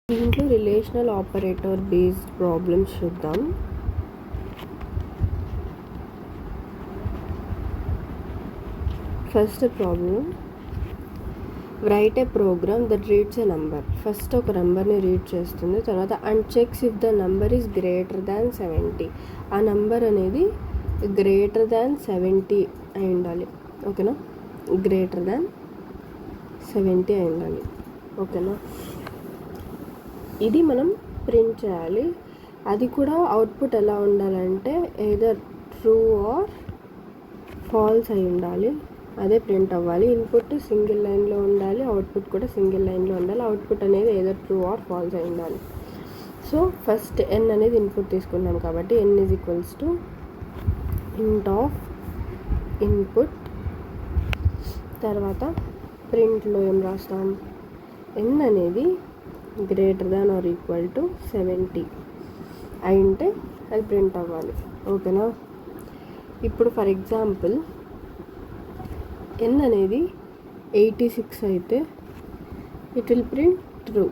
దీంట్లో relational operator based problems చూద్దాం. First problem, write a program that reads a number. First ఒక నెంబర్ని read చేస్తుంది, తర్వాత and checks if the number is greater than 70. ఆ number అనేది గ్రేటర్ దాన్ 70 అయి ఉండాలి. ఓకేనా, గ్రేటర్ దాన్ 70 అయి ఉండాలి. ఓకేనా, ఇది మనం ప్రింట్ చేయాలి. అది కూడా అవుట్పుట్ ఎలా ఉండాలంటే ఎయిదర్ ట్రూ ఆర్ ఫాల్స్ అయి ఉండాలి. అదే ప్రింట్ అవ్వాలి. ఇన్పుట్ సింగిల్ లైన్లో ఉండాలి, అవుట్పుట్ కూడా సింగిల్ లైన్లో ఉండాలి. అవుట్పుట్ అనేది ఎయిదర్ ట్రూ ఆర్ ఫాల్స్ అయి ఉండాలి. సో ఫస్ట్ n అనేది ఇన్పుట్ తీసుకున్నాం కాబట్టి n is equals to int of input. తర్వాత ప్రింట్లో ఏం రాస్తాం, n అనేది greater than or equal to 70 అయింటే అది ప్రింట్ అవ్వాలి. ఓకేనా, ఇప్పుడు ఫర్ ఎగ్జాంపుల్ n అనేది 86 అయితే it will print true.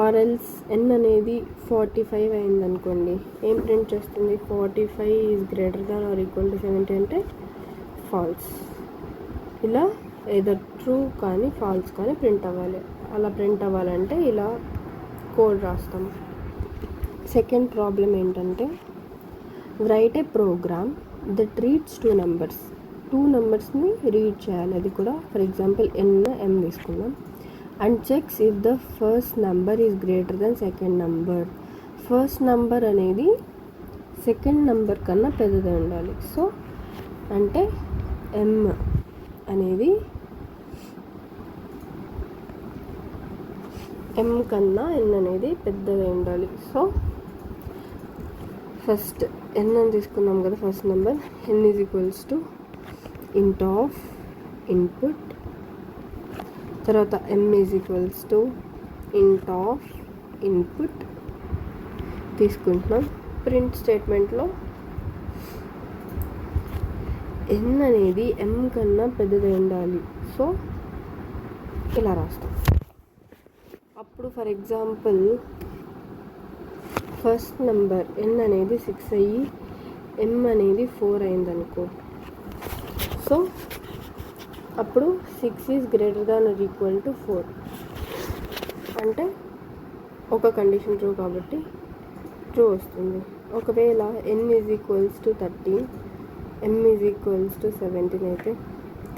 Or else n అనేది 45 అయిందనుకోండి, ఏం ప్రింట్ చేస్తుంది, 45 is greater than or equal to 70 అంటే ఫాల్స్. ఇలా ఏదర్ ట్రూ కానీ ఫాల్స్ కానీ ప్రింట్ అవ్వాలి. అలా ప్రింట్ అవ్వాలంటే ఇలా కోడ్ రాస్తాం. సెకండ్ ప్రాబ్లం ఏంటంటే, write a program that reads two నెంబర్స్ని రీడ్ చేయాలి. అది కూడా ఫర్ ఎగ్జాంపుల్ m తీసుకుందాం. And checks if the first number is greater then second number. First number అనేది సెకండ్ నెంబర్ కన్నా పెద్దది ఉండాలి. సో అంటే m అనేది m కన్నా n అనేది పెద్దగా ఉండాలి. సో ఫస్ట్ n అని తీసుకున్నాం కదా, first number n is equals to int of input. తర్వాత m is equals to int of input తీసుకుంటున్నాం. ప్రింట్ స్టేట్మెంట్లో n అనేది m కన్నా పెద్దది ఉండాలి. సో ఇలా రాస్తాం. అప్పుడు for example first number n అనేది 6 అయ్యి m అనేది 4 అయిందనుకో, సో అప్పుడు 6 is greater than or equal to 4 అంటే ఒక కండిషన్ ట్రూ కాబట్టి ట్రూ వస్తుంది. ఒకవేళ n is equals to 13, m is equals to 17 అయితే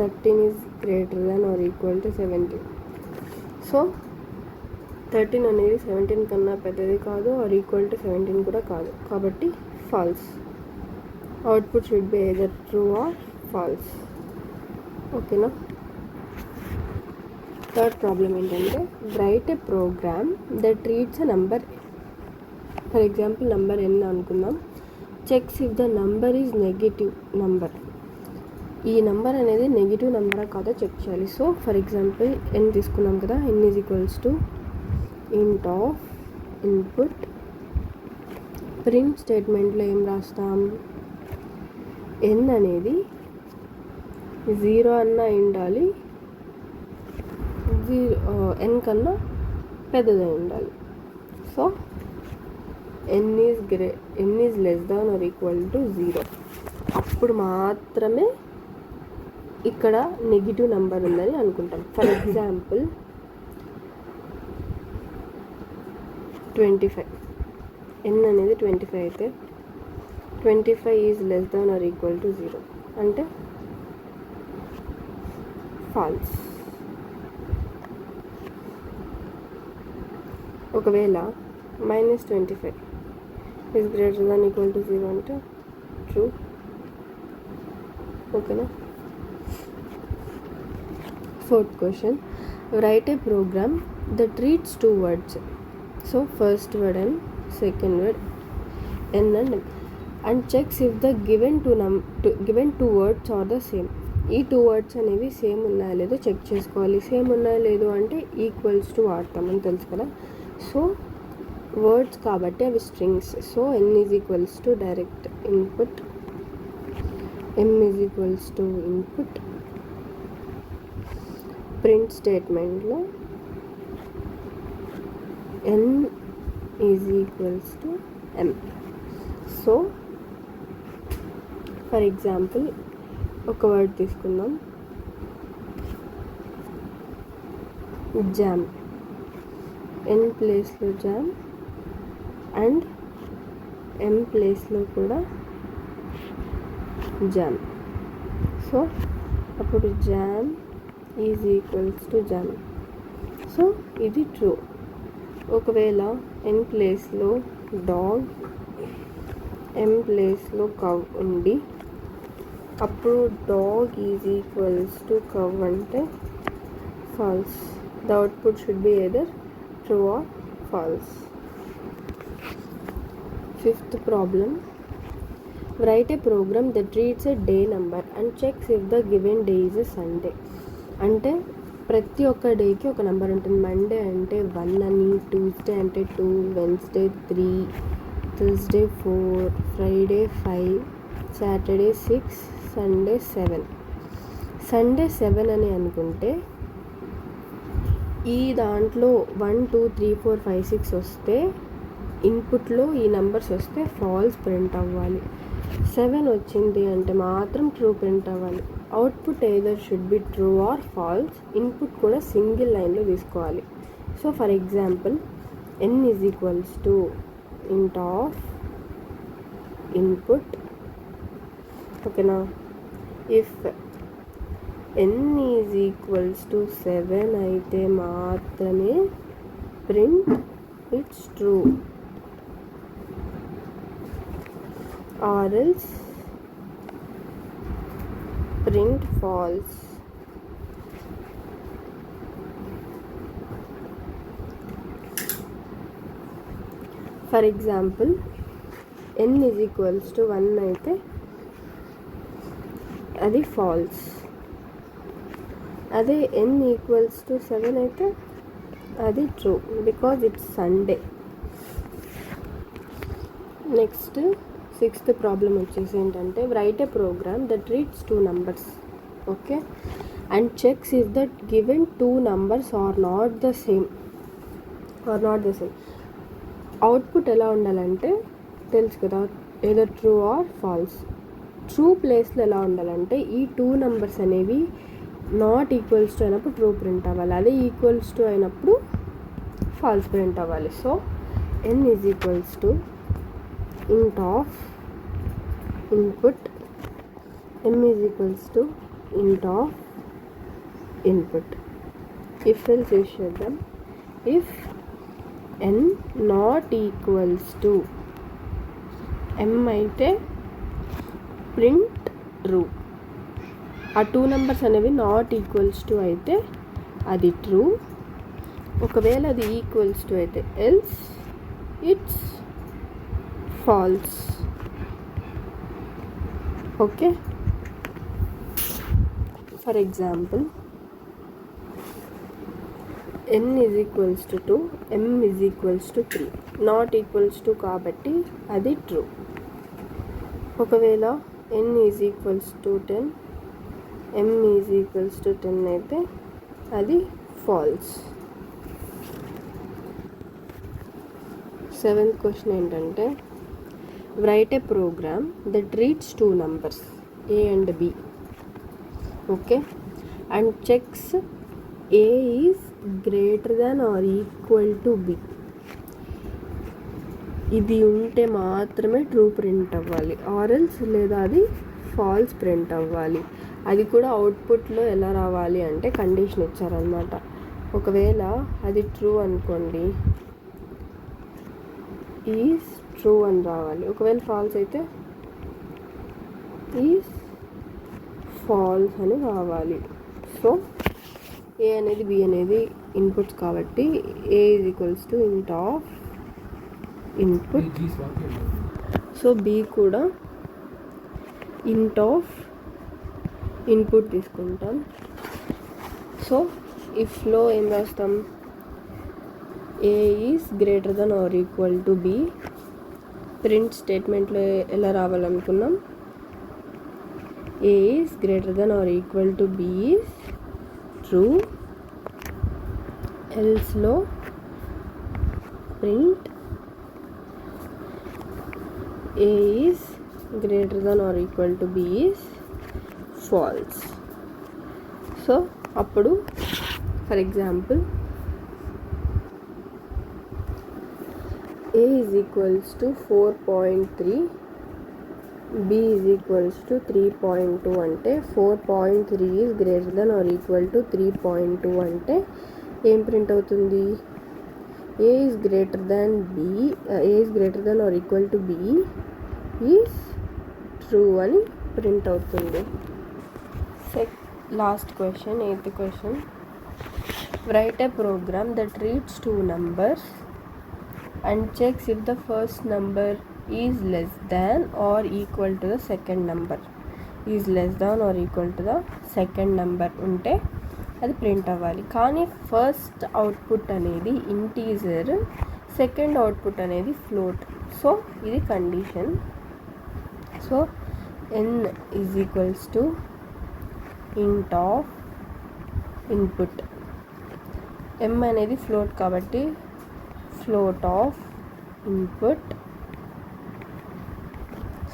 13 is greater than or equal to 17. So 13 అనేది 17 కన్నా పెద్దది కాదు, ఆర్ ఈక్వల్ టు 17 కూడా కాదు, కాబట్టి false. Output should be either true or false. ఓకేనా. థర్డ్ ప్రాబ్లం ఏంటంటే, write a program that reads a number. For example number n అనుకుందాం. Checks if the number is negative number. ఈ number అనేది negative నెంబరా కాదో చెక్ చేయాలి. So for example n తీసుకున్నాం కదా, n is equals to int of input. Print స్టేట్మెంట్లో ఏం రాస్తాం, n అనేది 0 అన్నా ఉండాలి, n కన్నా పెద్దదై ఉండాలి. So n is less than or equal to 0. అప్పుడు మాత్రమే ఇక్కడ నెగిటివ్ నెంబర్ ఉందని అనుకుంటాం. ఫర్ ఎగ్జాంపుల్ 25, n అనేది 25 అయితే 25 is less than or equal to 0 అంటే ఫాల్స్. ఒకవేళ -25 is greater than equal to 0 అంటే ట్రూ. ఓకేనా. Fourth question, write a program that reads 2 words. So first word and second word n and checks if the given two words are the same. ఈ 2 words అనేవి same ఉన్నాయో లేదో check చేసుకోవాలి. Same ఉన్నాయో లేదో అంటే ఈక్వల్స్ టు వాడతామని తెలుసు కదా. సో వర్డ్స్ కాబట్టి అవి strings. So n is equals to direct input, m is equals to input. Print స్టేట్మెంట్లో n is equals to m. So for example ఒక వర్డ్ తీసుకుందాం, జామ్. n ప్లేస్లో జామ్ అండ్ m ప్లేస్లో కూడా జామ్. సో అప్పుడు jam is equals to jam. So ఇది true. ఒకవేళ n ప్లేస్లో డాగ్, m ప్లేస్లో కవ్ ఉండి అప్పుడు dog is equals to cow అంటే false. The output should be either true or false. Fifth problem, write a program that reads a day number and checks if the given day is a Sunday. అంటే ప్రతి ఒక్క డేకి ఒక number ఉంటుంది. Monday అంటే 1 అని, Tuesday అంటే 2, Wednesday 3, Thursday 4, Friday 5, Saturday 6, Sunday 7. Sunday 7 అని అనుకుంటే ఈ దాంట్లో 1, 2, 3, 4, 5, 6 వస్తే ఇన్పుట్లో ఈ నెంబర్స్ వస్తే ఫాల్స్ ప్రింట్ అవ్వాలి. 7 వచ్చింది అంటే మాత్రం ట్రూ ప్రింట్ అవ్వాలి. Output either should be true or false. Input కూడా సింగిల్ లైన్లో తీసుకోవాలి. So for example n is equals to int of input. ఓకేనా? If n is equals to 7 అయితే మాత్రమే print it's true, or else print false. For example, n is equals to 1 అయితే అది false. అదే n equals to 7 అయితే అది true because it's Sunday. Next sixth problem వచ్చేసి ఏంటంటే, write a program that reads 2 numbers, okay, and checks if that given 2 numbers are not the same. Output ఎలా ఉండాలంటే తెలుసు కదా, either true or false. True ప్లేస్లో ఎలా ఉండాలంటే ఈ 2 numbers అనేవి నాట్ ఈక్వల్స్ టు అయినప్పుడు ట్రూ ప్రింట్ అవ్వాలి, అదే ఈక్వల్స్ టు అయినప్పుడు ఫాల్స్ ప్రింట్ అవ్వాలి. So n is equals to int of input, m is equals to int of input. If else use చేద్దాం. if n not equals to m అయితే print true. ఆ 2 numbers అనేవి not equals to అయితే అది true. ఒకవేళ అది equals to అయితే else it's false. Okay, for example n is equals to 2, m is equals to 3, not equals to కాబట్టి అది true. ఒకవేళ n is equals to 10, m is equals to 10 అయితే అది false. 7th క్వశ్చన్ ఏంటంటే, write a program that reads 2 numbers a and b, okay, and checks a is greater than or equal to b. ఇది ఉంటే మాత్రమే true print అవ్వాలి, or else లేదా అది falls print అవ్వాలి. అది కూడా అవుట్పుట్లో ఎలా రావాలి అంటే కండిషన్ ఇచ్చారనమాట. ఒకవేళ అది ట్రూ అనుకోండి, ఈజ్ ట్రూ అని రావాలి. ఒకవేళ ఫాల్స్ అయితే ఈజ్ ఫాల్స్ అని రావాలి. సో ఏ అనేది బి అనేది ఇన్పుట్స్ కాబట్టి A is equals to int of input. So B కూడా int ఆఫ్ ఇన్పుట్ తీసుకుంటాం. సో ఇఫ్లో ఏం రాస్తాం, A is greater then or equal to B. Print స్టేట్మెంట్లో ఎలా రావాలనుకున్నాం, A is greater then or equal to B is true, ఎల్స్లో print A is greater than or equal to B is false. So అప్పుడు for example A is equals to 4.3, B is equals to 3.2 అంటే 4.3 is greater than or equal to 3.2 అంటే ఏం print అవుతుంది? A is greater than or equal to B is true అని print అవుతుంది. Last question, 8th question. Write a program that reads two numbers and checks if the first number is less than or equal to the second number. Is less than or equal to the second number ఉంటే అది print అవ్వాలి. కానీ first output అనేది integer, second output అనేది float. So ఇది condition. So n is equals to int of input. m అనేది float కాబట్టి float of input.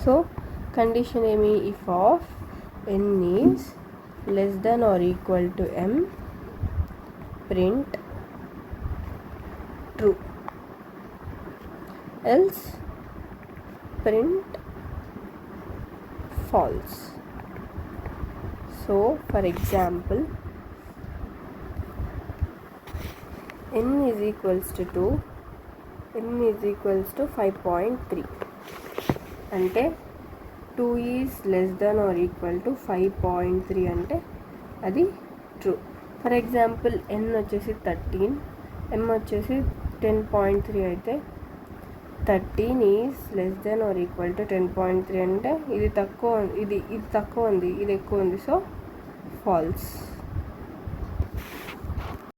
So condition ఏమి? If of n is less then or equal to m, print true, else print false. So for example, n is equals to 2, n is equals to 5.3 అంటే 2 is less than or equal to 5.3 అంటే అది true. For example n వచ్చేసి 13, m వచ్చేసి 10.3 అయితే 13 is less then or equal to 10.3 అంటే ఇది తక్కువ, ఇది తక్కువ ఉంది, ఇది ఎక్కువ ఉంది. So falls.